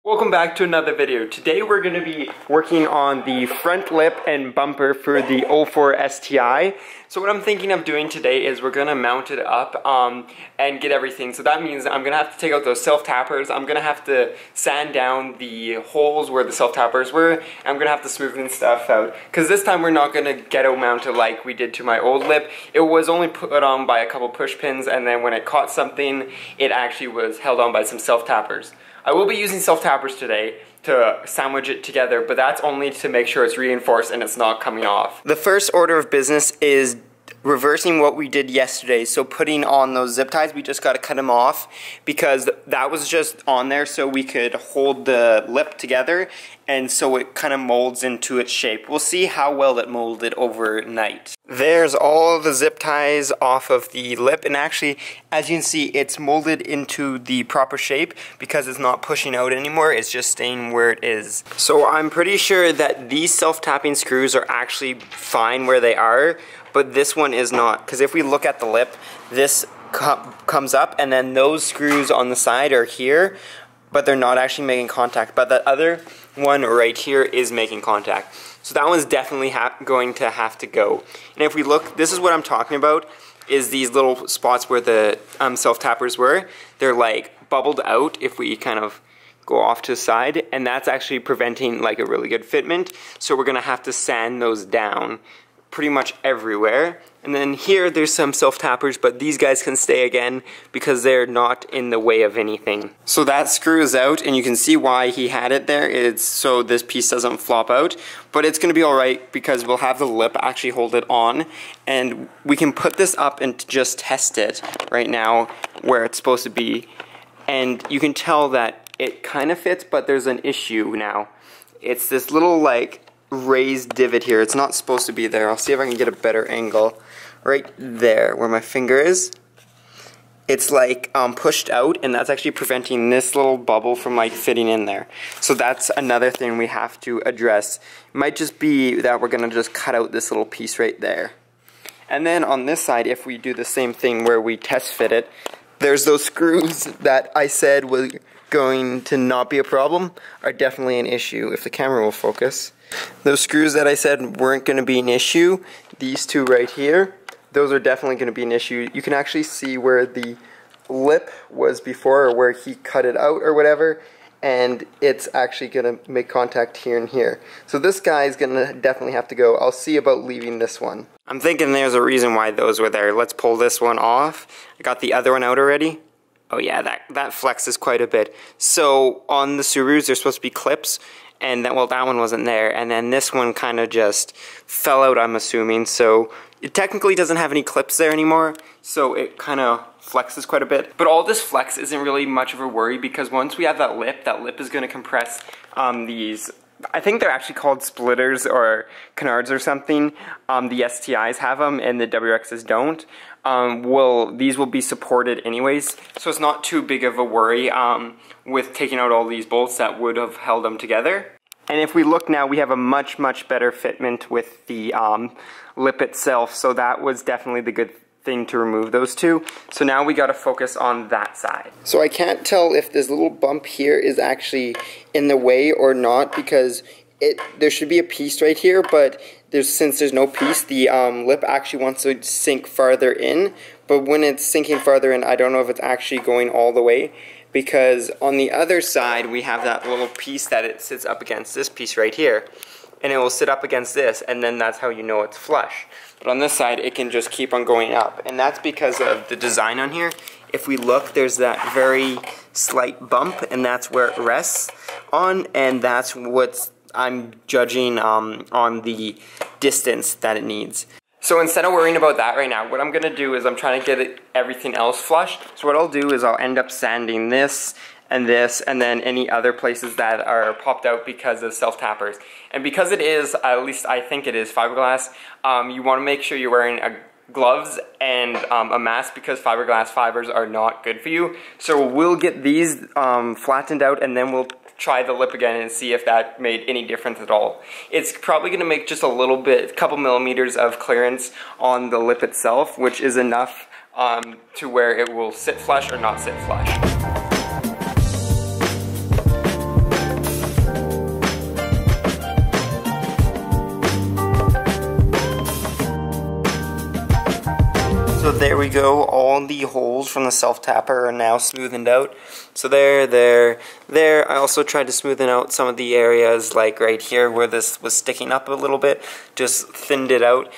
Welcome back to another video. Today we're going to be working on the front lip and bumper for the 04 STi. So what I'm thinking of doing today is we're going to mount it up and get everything. So that means I'm going to have to take out those self-tappers. I'm going to have to sand down the holes where the self-tappers were. I'm going to have to smoothen stuff out. Because this time we're not going to ghetto mount it like we did to my old lip. It was only put on by a couple push pins, and then when it caught something, it actually was held on by some self-tappers. I will be using self-tappers today to sandwich it together, but that's only to make sure it's reinforced and it's not coming off. The first order of business is reversing what we did yesterday. So putting on those zip ties, we just got to cut them off because that was just on there so we could hold the lip together, and so it kind of molds into its shape. We'll see how well it molded overnight. There's all the zip ties off of the lip, and actually, as you can see, it's molded into the proper shape because it's not pushing out anymore, it's just staying where it is. So I'm pretty sure that these self-tapping screws are actually fine where they are, but this one is not, because if we look at the lip, this comes up and then those screws on the side are here, but they're not actually making contact. But that other one right here is making contact. So that one's definitely going to have to go. And if we look, this is what I'm talking about, is these little spots where the self-tappers were. They're like bubbled out if we kind of go off to the side, and that's actually preventing like a really good fitment. So we're gonna have to sand those down pretty much everywhere. And then here there's some self-tappers, but these guys can stay again because they're not in the way of anything. So that screw is out, and you can see why he had it there. It's so this piece doesn't flop out, but it's gonna be alright because we'll have the lip actually hold it on, and we can put this up and just test it right now where it's supposed to be. And you can tell that it kind of fits, but there's an issue now. It's this little like raised divot here. It's not supposed to be there. I'll see if I can get a better angle. Right there where my finger is, it's like pushed out, and that's actually preventing this little bubble from like fitting in there. So that's another thing we have to address. It might just be that we're gonna just cut out this little piece right there. And then on this side, if we do the same thing where we test fit it, there's those screws that I said were going to not be a problem are definitely an issue if the camera will focus. Those screws that I said weren't going to be an issue, these two right here, those are definitely going to be an issue. You can actually see where the lip was before, or where he cut it out or whatever, and it's actually going to make contact here and here. So this guy is going to definitely have to go. I'll see about leaving this one. I'm thinking there's a reason why those were there. Let's pull this one off. I got the other one out already. Oh yeah, that flexes quite a bit. So on the Subarus, there's supposed to be clips, and that, well, that one wasn't there, and then this one kind of just fell out, I'm assuming. So it technically doesn't have any clips there anymore, so it kind of flexes quite a bit. But all this flex isn't really much of a worry, because once we have that lip is going to compress these, I think they're actually called splitters or canards or something. The STIs have them and the WRXs don't. These will be supported anyways, so it's not too big of a worry with taking out all these bolts that would have held them together. And if we look now, we have a much better fitment with the lip itself, so that was definitely the good thing to remove those two. So now we got to focus on that side. So I can't tell if this little bump here is actually in the way or not, because there should be a piece right here, but since there's no piece, the lip actually wants to sink farther in, but when it's sinking farther in, I don't know if it's actually going all the way, because on the other side we have that little piece that it sits up against this piece right here, and it will sit up against this, and then that's how you know it's flush. But on this side, it can just keep on going up, and that's because of the design on here. If we look, there's that very slight bump, and that's where it rests on, and that's what I'm judging on the distance that it needs. So instead of worrying about that right now, what I'm going to do is I'm trying to get everything else flush. So what I'll do is I'll end up sanding this, and then any other places that are popped out because of self-tappers. And because it is, at least I think it is, fiberglass, you want to make sure you're wearing gloves and a mask, because fiberglass fibers are not good for you. So we'll get these flattened out, and then we'll try the lip again and see if that made any difference at all. It's probably going to make just a little bit, a couple millimeters of clearance on the lip itself, which is enough to where it will sit flush or not sit flush. there we go, all the holes from the self-tapper are now smoothened out. So there. I also tried to smoothen out some of the areas like right here where this was sticking up a little bit, just thinned it out.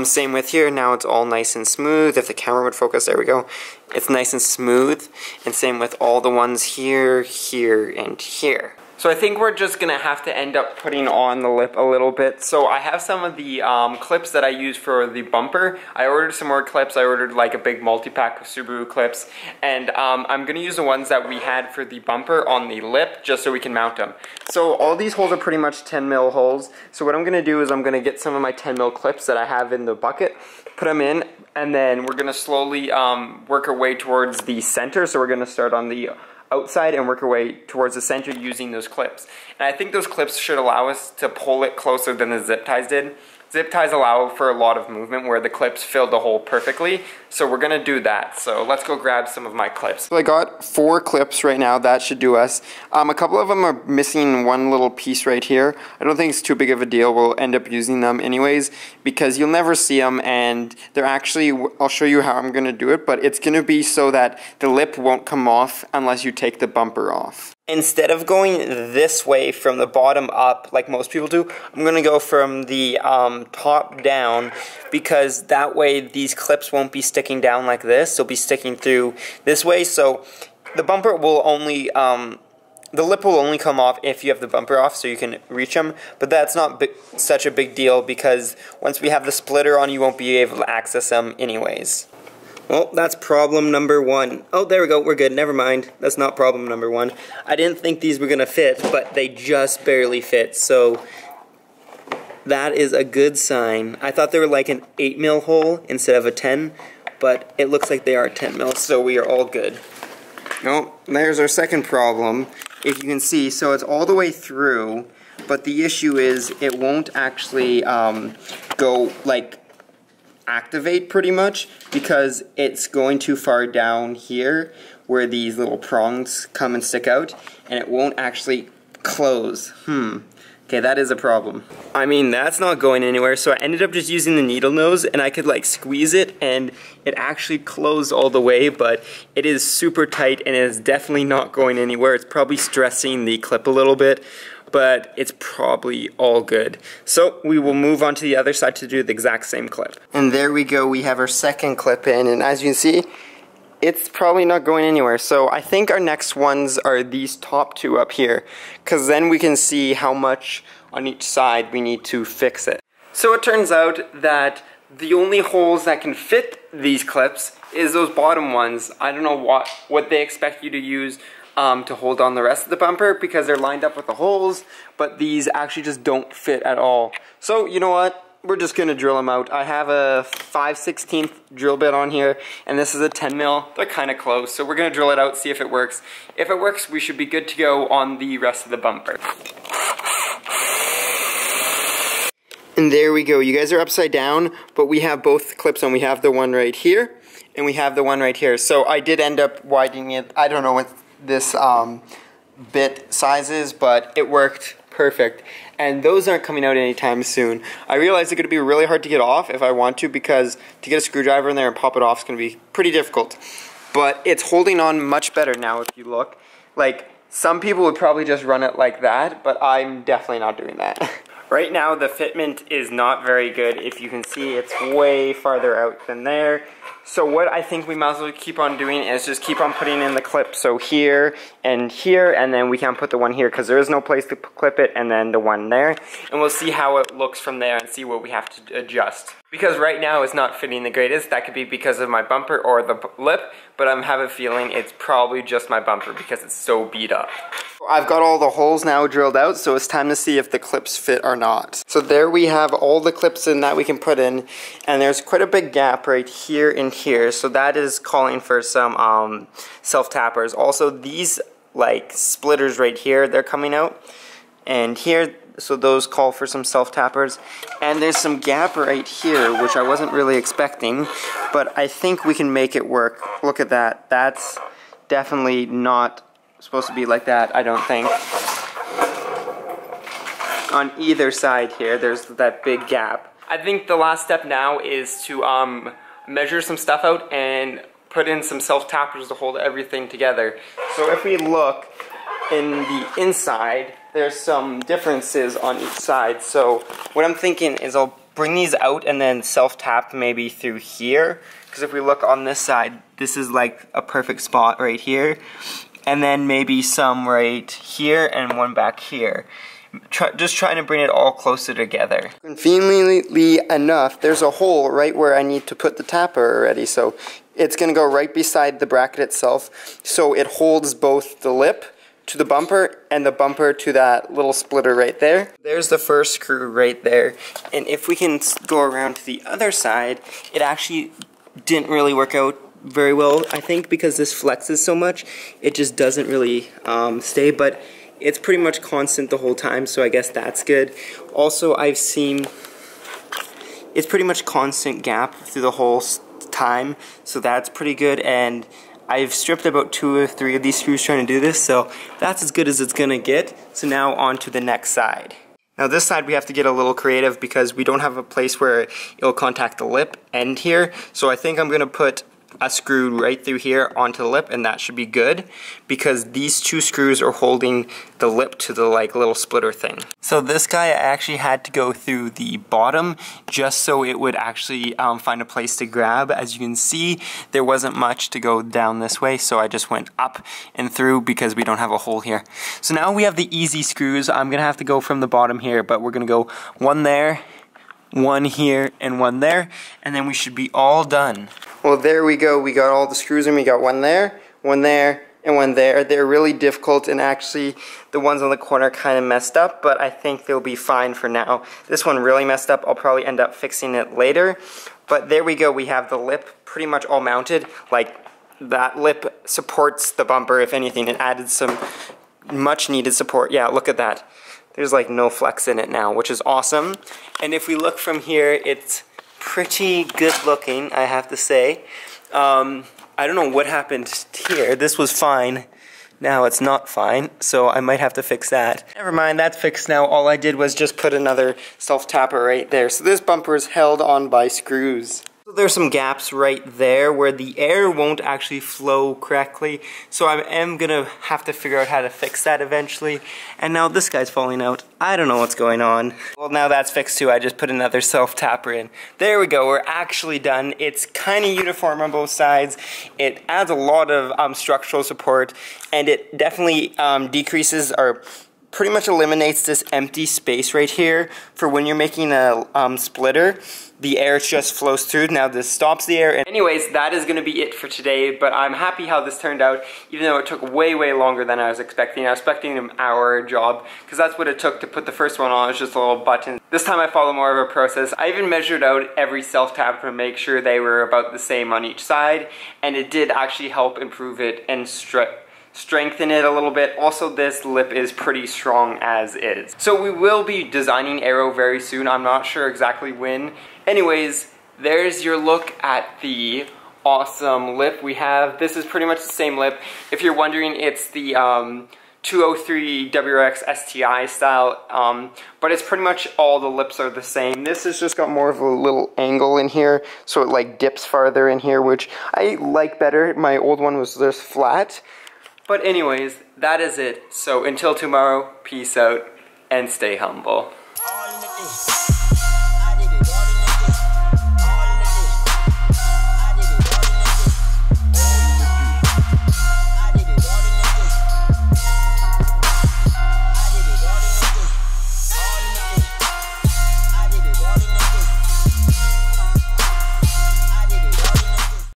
Same with here, now it's all nice and smooth. If the camera would focus, there we go. It's nice and smooth. And same with all the ones here, here, and here. So I think we're just gonna have to end up putting on the lip a little bit. So I have some of the clips that I use for the bumper. I ordered some more clips. I ordered like a big multi-pack of Subaru clips. And I'm gonna use the ones that we had for the bumper on the lip just so we can mount them. So all these holes are pretty much 10 mil holes. So what I'm gonna do is I'm gonna get some of my 10 mil clips that I have in the bucket, put them in, and then we're gonna slowly work our way towards the center. So we're gonna start on the outside and work our way towards the center using those clips. And I think those clips should allow us to pull it closer than the zip ties did. Zip ties allow for a lot of movement where the clips filled the hole perfectly. So we're gonna do that. So let's go grab some of my clips. So I got 4 clips right now, that should do us. A couple of them are missing one little piece right here. I don't think it's too big of a deal. We'll end up using them anyways because you'll never see them, and they're actually, I'll show you how I'm gonna do it, but it's gonna be so that the lip won't come off unless you take the bumper off. Instead of going this way from the bottom up like most people do, I'm going to go from the top down, because that way these clips won't be sticking down like this. They'll be sticking through this way, so the bumper will only, the lip will only come off if you have the bumper off so you can reach them, but that's not such a big deal because once we have the splitter on, you won't be able to access them anyways. Well, that's problem number 1. Oh, there we go, we're good, never mind. That's not problem number 1. I didn't think these were gonna fit, but they just barely fit, so that is a good sign. I thought they were like an 8 mil hole instead of a 10, but it looks like they are 10 mil, so we are all good. Oh, there's our second problem. If you can see, so it's all the way through, but the issue is it won't actually go like activate pretty much because it's going too far down here where these little prongs come and stick out, and it won't actually close. Okay, that is a problem. I mean, that's not going anywhere, so I ended up just using the needle nose, and I could like squeeze it and it actually closed all the way, but it is super tight and it is definitely not going anywhere. It's probably stressing the clip a little bit, but it's probably all good. So we will move on to the other side to do the exact same clip. And there we go, we have our second clip in, and as you can see, it's probably not going anywhere. So I think our next ones are these top 2 up here, because then we can see how much on each side we need to fix it. So it turns out that the only holes that can fit these clips is those bottom ones. I don't know what they expect you to use to hold on the rest of the bumper because they're lined up with the holes, but these actually just don't fit at all. So you know what? We're just gonna drill them out. I have a 5/16 drill bit on here, and this is a 10 mil. They're kind of close, so we're gonna drill it out, see if it works. If it works, we should be good to go on the rest of the bumper. And there we go. You guys are upside down, but we have both clips on. We have the one right here, and we have the one right here. So I did end up widening it. I don't know what this bit size is, but it worked perfect. And those aren't coming out anytime soon. I realize it's going to be really hard to get off if I want to, because to get a screwdriver in there and pop it off is going to be pretty difficult. But it's holding on much better now if you look. Like, some people would probably just run it like that, but I'm definitely not doing that. Right now the fitment is not very good. If you can see, it's way farther out than there. So what I think we might as well keep on doing is just keep on putting in the clip. So here, and then we can put the one here because there is no place to clip it, and then the one there. And we'll see how it looks from there and see what we have to adjust. Because right now it's not fitting the greatest. That could be because of my bumper or the lip, but I have a feeling it's probably just my bumper because it's so beat up. I've got all the holes now drilled out, so it's time to see if the clips fit or not. So there we have all the clips in that we can put in, and there's quite a big gap right here and here, so that is calling for some self-tappers. Also, these like splitters right here, they're coming out, and here, so those call for some self-tappers. And there's some gap right here, which I wasn't really expecting, but I think we can make it work. Look at that. That's definitely not supposed to be like that, I don't think. On either side here, there's that big gap. I think the last step now is to measure some stuff out and put in some self-tappers to hold everything together. So if we look in the inside, there's some differences on each side. So what I'm thinking is I'll bring these out and then self-tap maybe through here. Because if we look on this side, this is like a perfect spot right here. And then maybe some right here and one back here. Just trying to bring it all closer together. Conveniently enough, there's a hole right where I need to put the tapper already. So it's going to go right beside the bracket itself. So it holds both the lip to the bumper and the bumper to that little splitter right there. There's the first screw right there. And if we can go around to the other side, it actually didn't really work out very well, I think, because this flexes so much. It just doesn't really stay, but it's pretty much constant the whole time, so I guess that's good. Also, I've seen it's pretty much constant gap through the whole time, so that's pretty good. And I've stripped about 2 or 3 of these screws trying to do this, so that's as good as it's gonna get. So now on to the next side. Now this side we have to get a little creative because we don't have a place where it'll contact the lip end here. So I think I'm gonna put a screw right through here onto the lip, and that should be good because these 2 screws are holding the lip to the like little splitter thing. So this guy I actually had to go through the bottom just so it would actually find a place to grab. As you can see, there wasn't much to go down this way, so I just went up and through because we don't have a hole here. So now we have the easy screws. I'm gonna have to go from the bottom here, but we're gonna go 1 there, 1 here, and 1 there, and then we should be all done. Well, there we go. We got all the screws in. We got 1 there, 1 there, and 1 there. They're really difficult, and actually the ones on the corner kind of messed up, but I think they'll be fine for now. This one really messed up. I'll probably end up fixing it later. But there we go. We have the lip pretty much all mounted. Like, that lip supports the bumper. If anything, it added some much needed support. Yeah, look at that. There's like no flex in it now, which is awesome. And if we look from here, it's pretty good looking, I have to say. I don't know what happened here. This was fine. Now it's not fine, so I might have to fix that. Never mind, that's fixed now. All I did was just put another self-tapper right there. So this bumper is held on by screws. So there's some gaps right there where the air won't actually flow correctly. So I am gonna have to figure out how to fix that eventually. And now this guy's falling out. I don't know what's going on. Well, now that's fixed too. I just put another self-tapper in. There we go, we're actually done. It's kind of uniform on both sides. It adds a lot of structural support, and it definitely decreases or pretty much eliminates this empty space right here for when you're making a splitter. The air just flows through. Now this stops the air. Anyways, that is going to be it for today, but I'm happy how this turned out, even though it took way longer than I was expecting. I was expecting an hour job, because that's what it took to put the first one on. It was just a little button. This time I followed more of a process. I even measured out every self-tap to make sure they were about the same on each side, and it did actually help improve it and strengthen it a little bit. Also, this lip is pretty strong as is. So we will be designing Aero very soon. I'm not sure exactly when. Anyways, there's your look at the awesome lip we have. This is pretty much the same lip. If you're wondering, it's the 203 WRX STi style, but it's pretty much all the lips are the same. This has just got more of a little angle in here, so it like dips farther in here, which I like better. My old one was just flat. But anyways, that is it. So until tomorrow, peace out and stay humble.